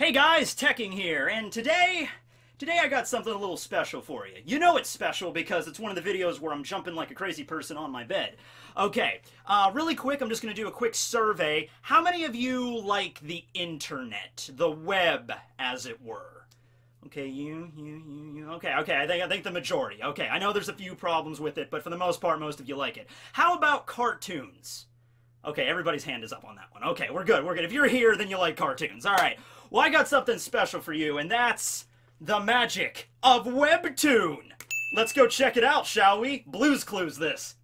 Hey guys, Tekking here, and today I got something a little special for you. You know it's special because it's one of the videos where I'm jumping like a crazy person on my bed. Okay, really quick, I'm just going to do a quick survey. How many of you like the internet, the web, as it were? Okay, you. Okay, I think the majority. Okay, I know there's a few problems with it, but for the most part, most of you like it. How about cartoons? Okay, everybody's hand is up on that one. Okay, we're good. If you're here, then you like cartoons. All right. Well, I got something special for you, and that's the magic of Webtoon. Let's go check it out, shall we? Blues Clues this.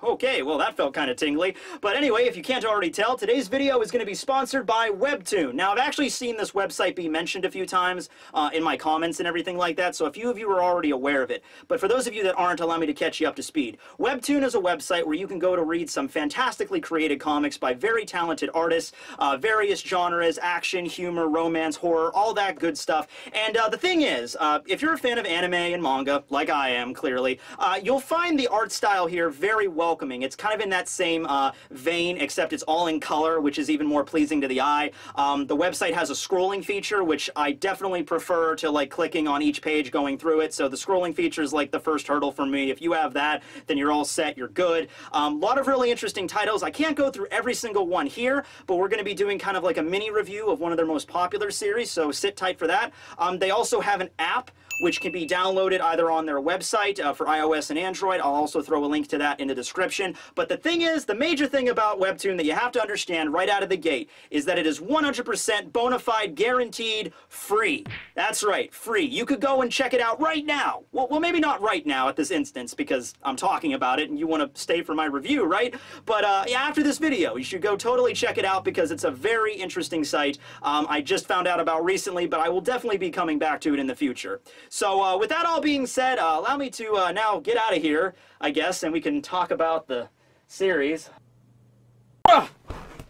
Okay, well that felt kind of tingly. But anyway, if you can't already tell, today's video is going to be sponsored by Webtoon. Now, I've actually seen this website be mentioned a few times in my comments and everything like that, so a few of you are already aware of it. But for those of you that aren't, allow me to catch you up to speed. Webtoon is a website where you can go to read some fantastically created comics by very talented artists, various genres, action, humor, romance, horror, all that good stuff. And the thing is, if you're a fan of anime and manga, like I am, clearly, you'll find the art style here very welcoming. It's kind of in that same vein, except it's all in color, which is even more pleasing to the eye. The website has a scrolling feature, which I definitely prefer to like clicking on each page going through it. So the scrolling feature is like the first hurdle for me. If you have that, then you're all set, you're good. A lot of really interesting titles. I can't go through every single one here, but we're going to be doing kind of like a mini review of one of their most popular series, so sit tight for that. They also have an app which can be downloaded either on their website for iOS and Android. I'll also throw a link to that in the description. But the thing is, the major thing about Webtoon that you have to understand right out of the gate is that it is 100% bona fide, guaranteed, free. That's right, free. You could go and check it out right now. Well, maybe not right now at this instance because I'm talking about it and you want to stay for my review, right? But yeah, after this video, you should go totally check it out because it's a very interesting site. I just found out about recently, but I will definitely be coming back to it in the future. So with that all being said, allow me to now get out of here, I guess, and we can talk about the series.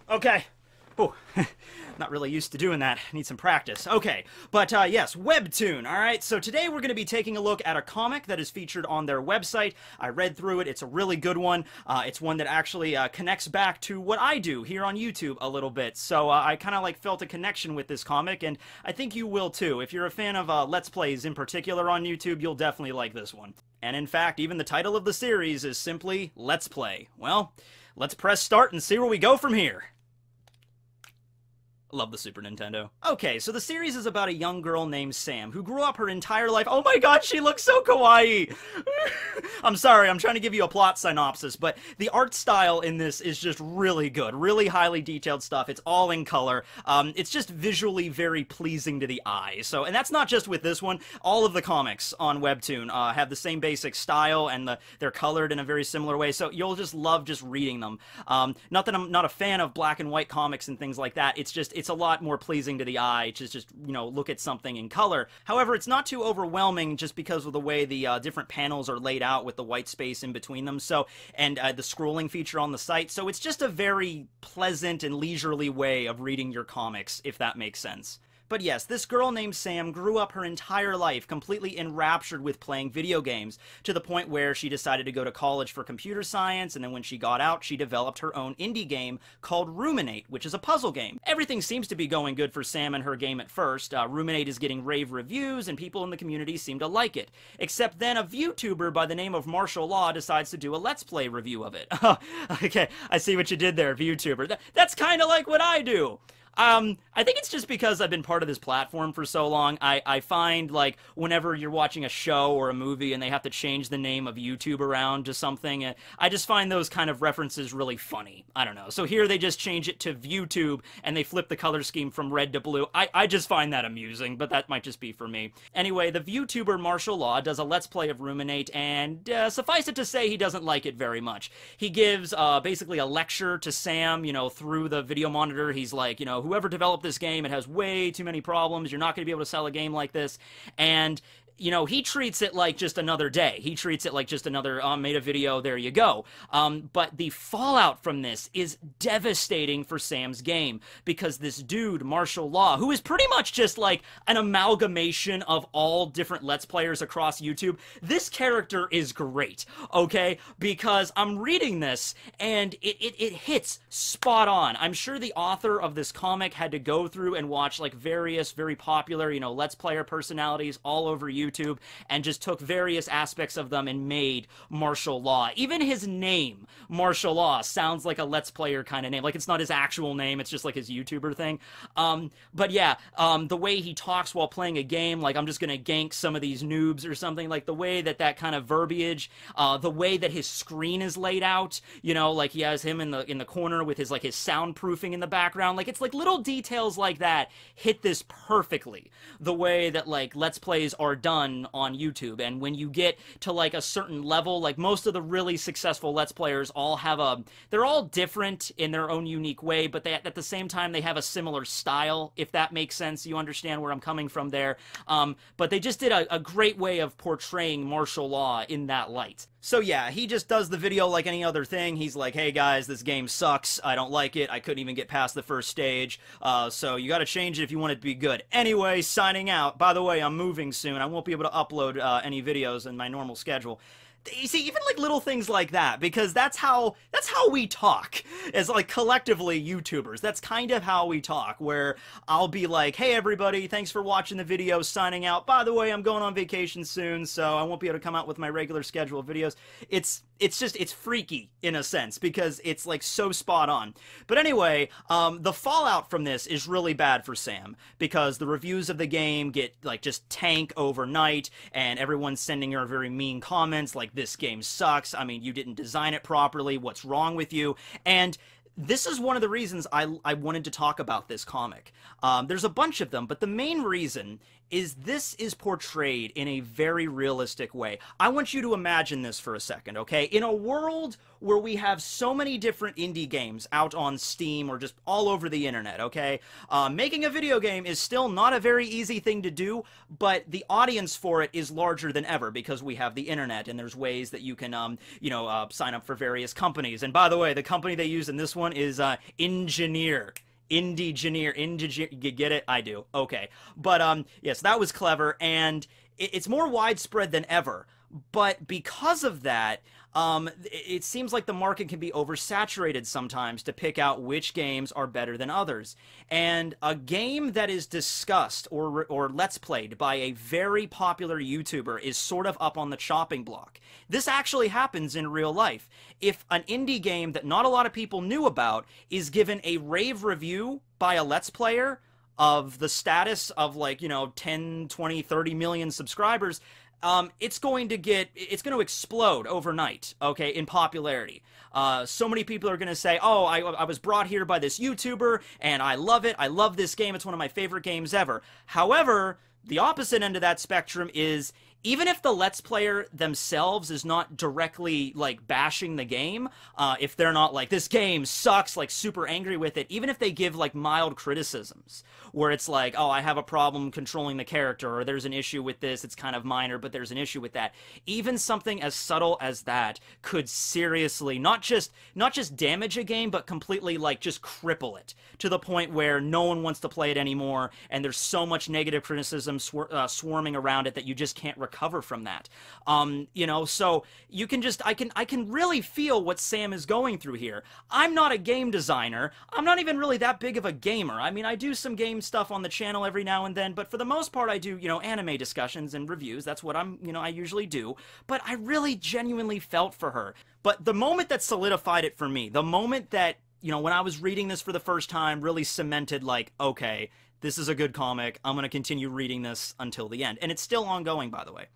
Okay. Oh, not really used to doing that. Need some practice. Okay, but yes, Webtoon, all right? So today we're going to be taking a look at a comic that is featured on their website. I read through it. It's a really good one. It's one that actually connects back to what I do here on YouTube a little bit. So I kind of like felt a connection with this comic, and I think you will too. If you're a fan of Let's Plays in particular on YouTube, you'll definitely like this one. And in fact, even the title of the series is simply Let's Play. Well, let's press start and see where we go from here. Love the Super Nintendo. Okay, so the series is about a young girl named Sam who grew up her entire life. Oh my god, she looks so kawaii! I'm sorry, I'm trying to give you a plot synopsis, but the art style in this is just really good. Really highly detailed stuff. It's all in color. It's just visually very pleasing to the eye. So, and that's not just with this one. All of the comics on Webtoon have the same basic style, and they're colored in a very similar way, so you'll just love just reading them. Not that I'm not a fan of black and white comics and things like that. It's a lot more pleasing to the eye to just, you know, look at something in color. However, it's not too overwhelming just because of the way the different panels are laid out with the white space in between them. So, and the scrolling feature on the site. So it's just a very pleasant and leisurely way of reading your comics, if that makes sense. But yes, this girl named Sam grew up her entire life completely enraptured with playing video games, to the point where she decided to go to college for computer science, and then when she got out, she developed her own indie game called Ruminate, which is a puzzle game. Everything seems to be going good for Sam and her game at first. Ruminate is getting rave reviews, and people in the community seem to like it. Except then a VTuber by the name of Martial Law decides to do a Let's Play review of it. Okay, I see what you did there, VTuber. That's kind of like what I do. I think it's just because I've been part of this platform for so long. I find, like, whenever you're watching a show or a movie and they have to change the name of YouTube around to something, I just find those kind of references really funny. I don't know. So here they just change it to ViewTube and they flip the color scheme from red to blue. I just find that amusing, but that might just be for me. Anyway, the VTuber Martial Law does a Let's Play of Ruminate, and suffice it to say, he doesn't like it very much. He gives basically a lecture to Sam, you know, through the video monitor. He's like, you know, whoever developed this game, it has way too many problems. You're not going to be able to sell a game like this. And you know, he treats it like just another day. He treats it like just another, made a video, there you go. But the fallout from this is devastating for Sam's game, because this dude, Martial Law, who is pretty much just like an amalgamation of all different Let's Players across YouTube, this character is great, okay? Because I'm reading this, and it hits spot on. I'm sure the author of this comic had to go through and watch like various very popular, you know, Let's Player personalities all over YouTube, and just took various aspects of them and made Martial Law. Even his name, Martial Law, sounds like a Let's Player kind of name. Like, it's not his actual name, it's just like his YouTuber thing. But yeah, the way he talks while playing a game, like, I'm just gonna gank some of these noobs or something, like the way that kind of verbiage, the way that his screen is laid out, you know, like he has him in the corner with his, like, his soundproofing in the background. Like, it's like little details like that hit this perfectly. The way that, like, Let's Plays are done on YouTube. And when you get to like a certain level, like most of the really successful Let's Players all have they're all different in their own unique way, but they, at the same time, they have a similar style, if that makes sense. You understand where I'm coming from there. But they just did a great way of portraying Martial Law in that light. So yeah, he just does the video like any other thing. He's like, hey guys, this game sucks. I don't like it. I couldn't even get past the first stage. So you gotta change it if you want it to be good. Anyway, signing out. By the way, I'm moving soon. I won't be able to upload any videos in my normal schedule. You see, even like little things like that, because that's how we talk as like collectively YouTubers. That's kind of how we talk, where I'll be like, hey everybody, thanks for watching the video, signing out. By the way, I'm going on vacation soon, so I won't be able to come out with my regular schedule of videos. It's freaky in a sense, because it's like so spot on. But anyway, the fallout from this is really bad for Sam, because the reviews of the game get like just tank overnight, and everyone's sending her very mean comments like, this game sucks, I mean, you didn't design it properly, what's wrong with you? And this is one of the reasons I wanted to talk about this comic. There's a bunch of them, but the main reason is this is portrayed in a very realistic way. I want you to imagine this for a second, okay? In a world where we have so many different indie games out on Steam or just all over the internet, okay? Making a video game is still not a very easy thing to do, but the audience for it is larger than ever, because we have the internet, and there's ways that you can, sign up for various companies. And by the way, the company they use in this one is Engineer. Indie-Geneer, get it? I do. Okay. But, yes, that was clever, and it's more widespread than ever. But because of that, it seems like the market can be oversaturated sometimes to pick out which games are better than others. And a game that is discussed or Let's Played by a very popular YouTuber is sort of up on the chopping block. This actually happens in real life. If an indie game that not a lot of people knew about is given a rave review by a Let's Player of the status of, like, 10, 20, 30 million subscribers, it's going to explode overnight, okay, in popularity. So many people are going to say, oh, I was brought here by this YouTuber, and I love it, I love this game, it's one of my favorite games ever. However, the opposite end of that spectrum is, even if the Let's Player themselves is not directly, like, bashing the game, if they're not like, this game sucks, like, super angry with it, even if they give, like, mild criticisms, where it's like, oh, I have a problem controlling the character, or there's an issue with this, it's kind of minor, but there's an issue with that. Even something as subtle as that could seriously, not just damage a game, but completely, like, just cripple it, to the point where no one wants to play it anymore, and there's so much negative criticism swarming around it that you just can't recover from that. So you can just, I can really feel what Sam is going through here. I'm not a game designer. I'm not even really that big of a gamer. I mean, I do some game stuff on the channel every now and then, but for the most part, I do, anime discussions and reviews. That's what I usually do. But I really genuinely felt for her. But the moment that solidified it for me, the moment that, when I was reading this for the first time, really cemented, like, okay, this is a good comic. I'm going to continue reading this until the end. And it's still ongoing, by the way.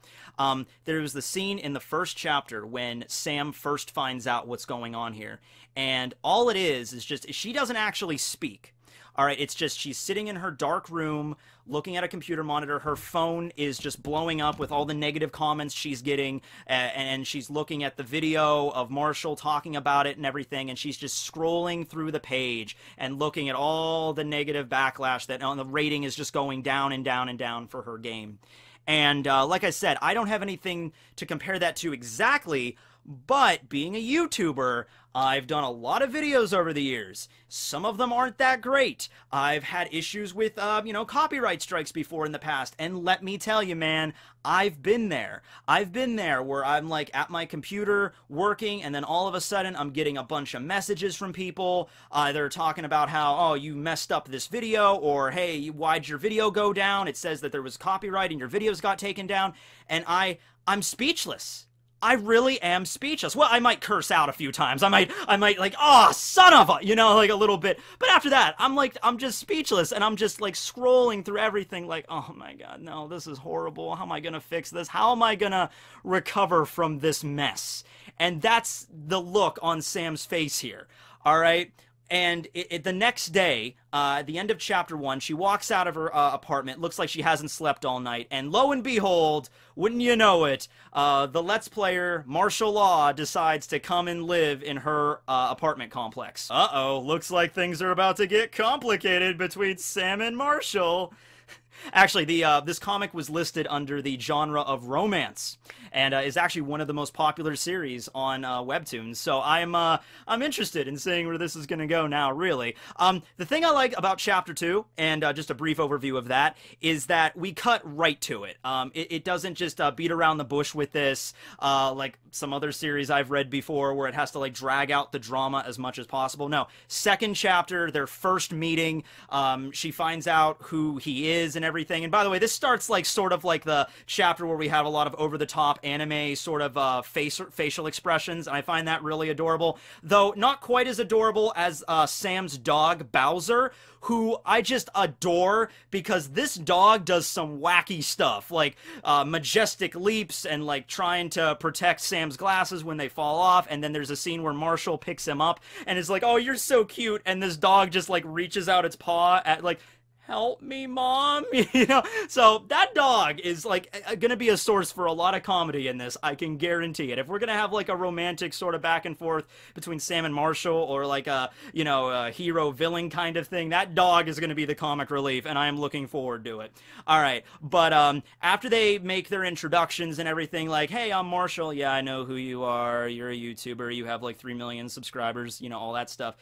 There was the scene in the first chapter when Sam first finds out what's going on here. And all it is just, she doesn't actually speak. All right, it's just she's sitting in her dark room looking at a computer monitor. Her phone is just blowing up with all the negative comments she's getting, and she's looking at the video of Marshall talking about it and everything, and she's just scrolling through the page and looking at all the negative backlash that the rating is just going down and down and down for her game. And like I said, I don't have anything to compare that to exactly, but being a YouTuber, I've done a lot of videos over the years. Some of them aren't that great. I've had issues with, copyright strikes before in the past. And let me tell you, man, I've been there. I've been there where I'm like at my computer working, and then all of a sudden I'm getting a bunch of messages from people. They're talking about how, oh, you messed up this video, or hey, why'd your video go down? It says that there was copyright and your videos got taken down. And I'm speechless. I really am speechless. Well, I might curse out a few times. I might like, oh, son of a, like a little bit. But after that, I'm just speechless, and I'm just like scrolling through everything like, oh my God, no, this is horrible. How am I going to fix this? How am I going to recover from this mess? And that's the look on Sam's face here. All right. And the next day, at the end of chapter 1, she walks out of her apartment. Looks like she hasn't slept all night. And lo and behold, wouldn't you know it, the Let's Player, Martial Law, decides to come and live in her apartment complex. Uh-oh, looks like things are about to get complicated between Sam and Marshall. Actually, this comic was listed under the genre of romance, and is actually one of the most popular series on Webtoon. So I'm interested in seeing where this is going to go now. Really, the thing I like about Chapter 2, and just a brief overview of that, is that we cut right to it. It doesn't just beat around the bush with this, like some other series I've read before, where it has to like drag out the drama as much as possible. No, second chapter, their first meeting, she finds out who he is and everything. And by the way, this starts like sort of like the chapter where we have a lot of over-the-top anime sort of facial expressions, and I find that really adorable, though not quite as adorable as Sam's dog Bowser, who I just adore, because this dog does some wacky stuff, like majestic leaps and like trying to protect Sam's glasses when they fall off. And then there's a scene where Marshall picks him up and is like, oh, you're so cute, and this dog just like reaches out its paw at like, help me, Mom, So that dog is like gonna be a source for a lot of comedy in this. I can guarantee it. If we're gonna have like a romantic sort of back and forth between Sam and Marshall, or like a hero villain kind of thing, that dog is gonna be the comic relief, and I am looking forward to it. All right, but after they make their introductions and everything, like, hey, I'm Marshall. Yeah, I know who you are. You're a YouTuber. You have like 3 million subscribers. All that stuff.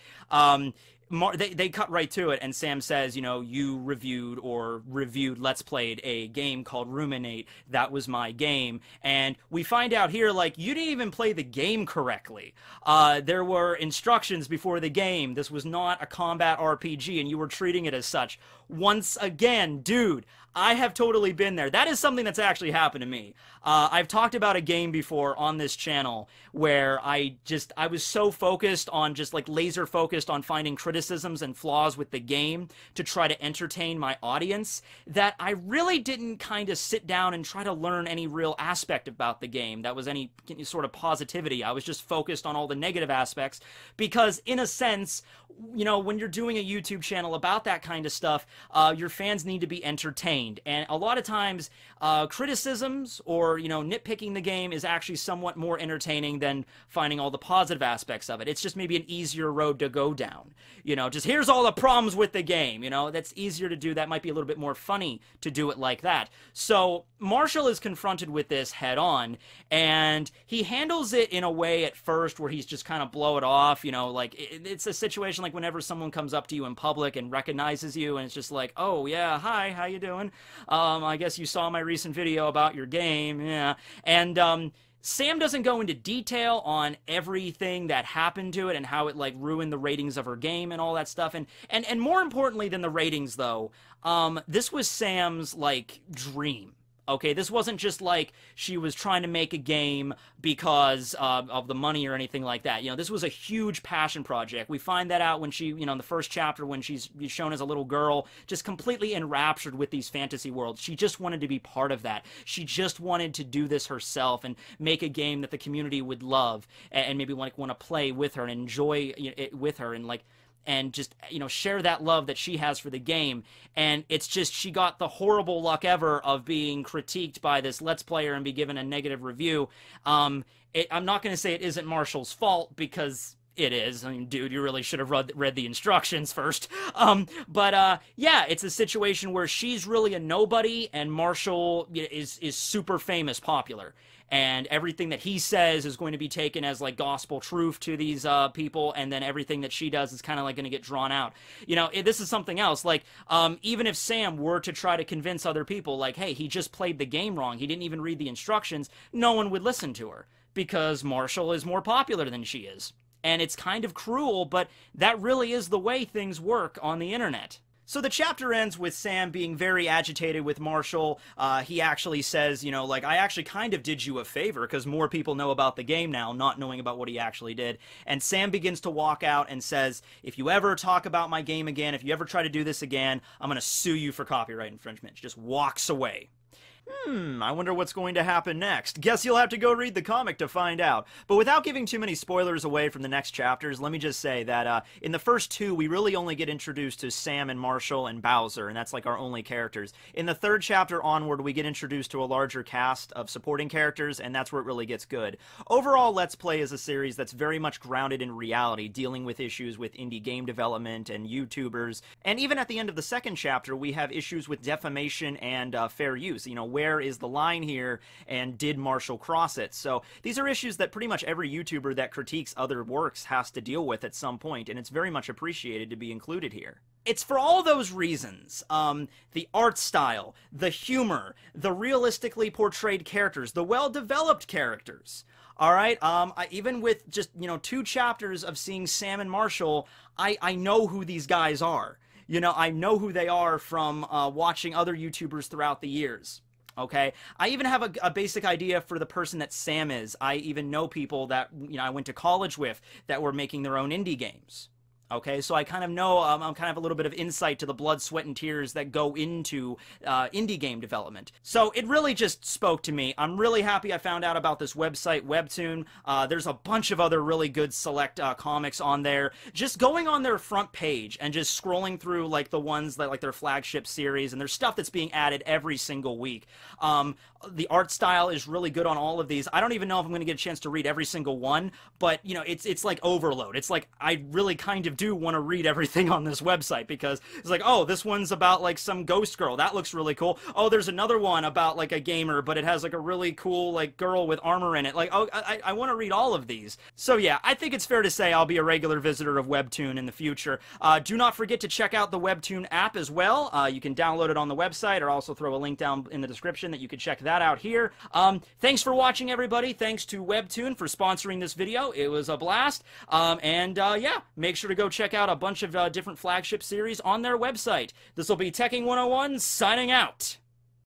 They cut right to it, and Sam says, you reviewed Let's Played a game called Ruminate. That was my game. And we find out here, like, you didn't even play the game correctly. There were instructions before the game. This was not a combat RPG, and you were treating it as such. Once again, dude, I have totally been there. That is something that's actually happened to me. I've talked about a game before on this channel where I was so focused on just like laser focused on finding criticisms and flaws with the game to try to entertain my audience that I really didn't kind of sit down and try to learn any real aspect about the game that was any sort of positivity. I was just focused on all the negative aspects because, in a sense, when you're doing a YouTube channel about that kind of stuff, your fans need to be entertained. And a lot of times, criticisms or, nitpicking the game is actually somewhat more entertaining than finding all the positive aspects of it. It's just maybe an easier road to go down. Just here's all the problems with the game. That's easier to do. That might be a little bit more funny to do it like that. So Marshall is confronted with this head on, and he handles it in a way at first where he's just kind of blow it off. Like it's a situation like whenever someone comes up to you in public and recognizes you, and it's just like, oh yeah, hi, how you doing? I guess you saw my recent video about your game, yeah. And Sam doesn't go into detail on everything that happened to it and how it like ruined the ratings of her game and all that stuff. And more importantly than the ratings, though, this was Sam's like dream. Okay, this wasn't just like she was trying to make a game because of the money or anything like that. This was a huge passion project. We find that out when she, in the first chapter when she's shown as a little girl, just completely enraptured with these fantasy worlds. She just wanted to be part of that. She just wanted to do this herself and make a game that the community would love and maybe want to play with her and enjoy it with her and like, and just, share that love that she has for the game. And it's just, she got the horrible luck ever of being critiqued by this Let's Player and be given a negative review. I'm not going to say it isn't Marshall's fault because it is. I mean, dude, you really should have read the instructions first. Yeah, it's a situation where she's really a nobody, and Marshall is super famous, popular. And everything that he says is going to be taken as, like, gospel truth to these people, and then everything that she does is kind of, like, going to get drawn out. You know, this is something else. Like, even if Sam were to try to convince other people, like, hey, he just played the game wrong, he didn't even read the instructions, no one would listen to her, because Marshall is more popular than she is. And it's kind of cruel, but that really is the way things work on the internet. So the chapter ends with Sam being very agitated with Marshall. He actually says, you know, like, I actually kind of did you a favor because more people know about the game now, not knowing about what he actually did. And Sam begins to walk out and says, if you ever talk about my game again, if you ever try to do this again, I'm going to sue you for copyright infringement. She just walks away. I wonder what's going to happen next. Guess you'll have to go read the comic to find out. But without giving too many spoilers away from the next chapters, let me just say that in the first two, we really only get introduced to Sam and Marshall and Bowser, and that's like our only characters. In the third chapter onward, we get introduced to a larger cast of supporting characters, and that's where it really gets good. Overall, Let's Play is a series that's very much grounded in reality, dealing with issues with indie game development and YouTubers. And even at the end of the second chapter, we have issues with defamation and fair use. You know, where is the line here, and did Marshall cross it? So these are issues that pretty much every YouTuber that critiques other works has to deal with at some point, and it's very much appreciated to be included here. It's for all those reasons, the art style, the humor, the realistically portrayed characters, the well-developed characters. All right, even with just, you know, 2 chapters of seeing Sam and Marshall, I know who these guys are. You know, I know who they are from watching other YouTubers throughout the years. Okay, I even have a basic idea for the person that Sam is. I even know people that, you know, I went to college with that were making their own indie games. Okay, so I kind of know, I'm kind of a little bit of insight to the blood, sweat, and tears that go into indie game development. So it really just spoke to me. I'm really happy I found out about this website, Webtoon. There's a bunch of other really good select comics on there. Just going on their front page and just scrolling through, like, the ones that, like, their flagship series, and there's stuff that's being added every single week. The art style is really good on all of these. I don't even know if I'm going to get a chance to read every single one, but, you know, it's like overload. It's like, I really kind of do want to read everything on this website, because it's like, oh, this one's about, like, some ghost girl. That looks really cool. Oh, there's another one about, like, a gamer, but it has, like, a really cool, like, girl with armor in it. Like, oh, I want to read all of these. So yeah, I think it's fair to say I'll be a regular visitor of Webtoon in the future. Do not forget to check out the Webtoon app as well. You can download it on the website, or also throw a link down in the description that you could check that out here. Thanks for watching, everybody. Thanks to Webtoon for sponsoring this video. It was a blast. Yeah, make sure to go check out a bunch of different flagship series on their website. This will be Tekking101 signing out.